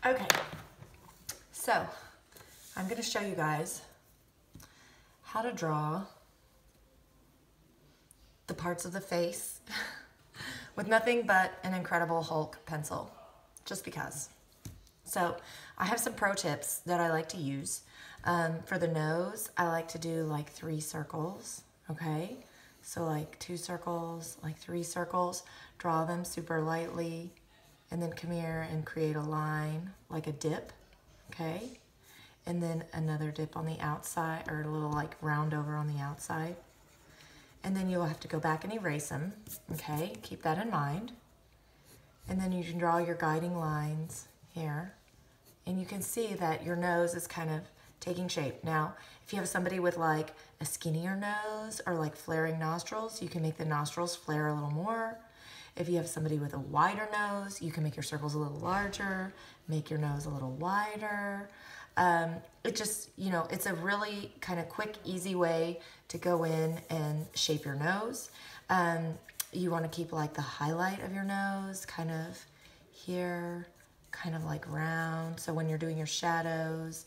Okay, so I'm going to show you guys how to draw the parts of the face with nothing but an Incredible Hulk pencil, just because. So I have some pro tips that I like to use. For the nose, I like to do like 3 circles, okay? So like 2 circles, like 3 circles, draw them super lightly, and then come here and create a line, like a dip, okay? And then another dip on the outside, or a little like round over on the outside. And then you'll have to go back and erase them, okay? Keep that in mind. And then you can draw your guiding lines here. And you can see that your nose is kind of taking shape. Now, if you have somebody with like a skinnier nose or like flaring nostrils, you can make the nostrils flare a little more. If you have somebody with a wider nose, you can make your circles a little larger, make your nose a little wider. It just, you know, it's a really kind of quick, easy way to go in and shape your nose. You want to keep like the highlight of your nose kind of here, kind of like round. So when you're doing your shadows,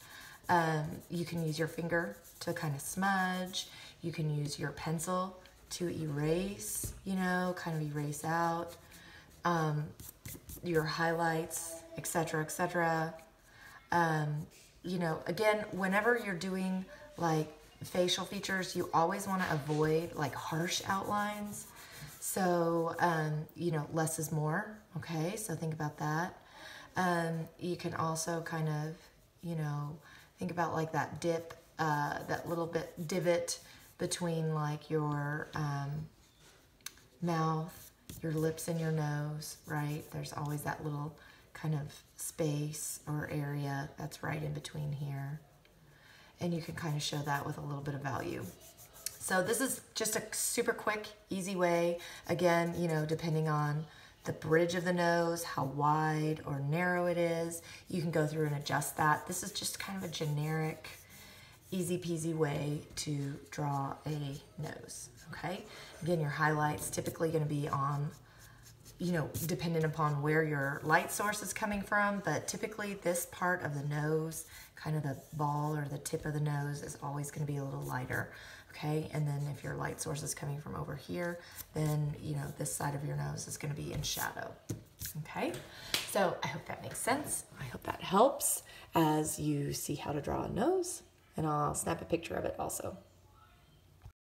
you can use your finger to kind of smudge. You can use your pencil to erase, you know, kind of erase out your highlights, etc., etc. You know, again, whenever you're doing like facial features, you always want to avoid like harsh outlines. So, you know, less is more, okay? So think about that. You can also kind of, you know, think about like that dip, that little bit divot between like your mouth, your lips, and your nose, right? There's always that little kind of space or area that's right in between here. And you can kind of show that with a little bit of value. So this is just a super quick, easy way. Again, you know, depending on the bridge of the nose, how wide or narrow it is, you can go through and adjust that. This is just kind of a generic, easy peasy way to draw a nose, okay? Again, your highlight's typically gonna be on, you know, dependent upon where your light source is coming from, but typically this part of the nose, kind of the ball or the tip of the nose, is always gonna be a little lighter, okay? And then if your light source is coming from over here, then, you know, this side of your nose is gonna be in shadow, okay? So I hope that makes sense. I hope that helps as you see how to draw a nose, and I'll snap a picture of it also.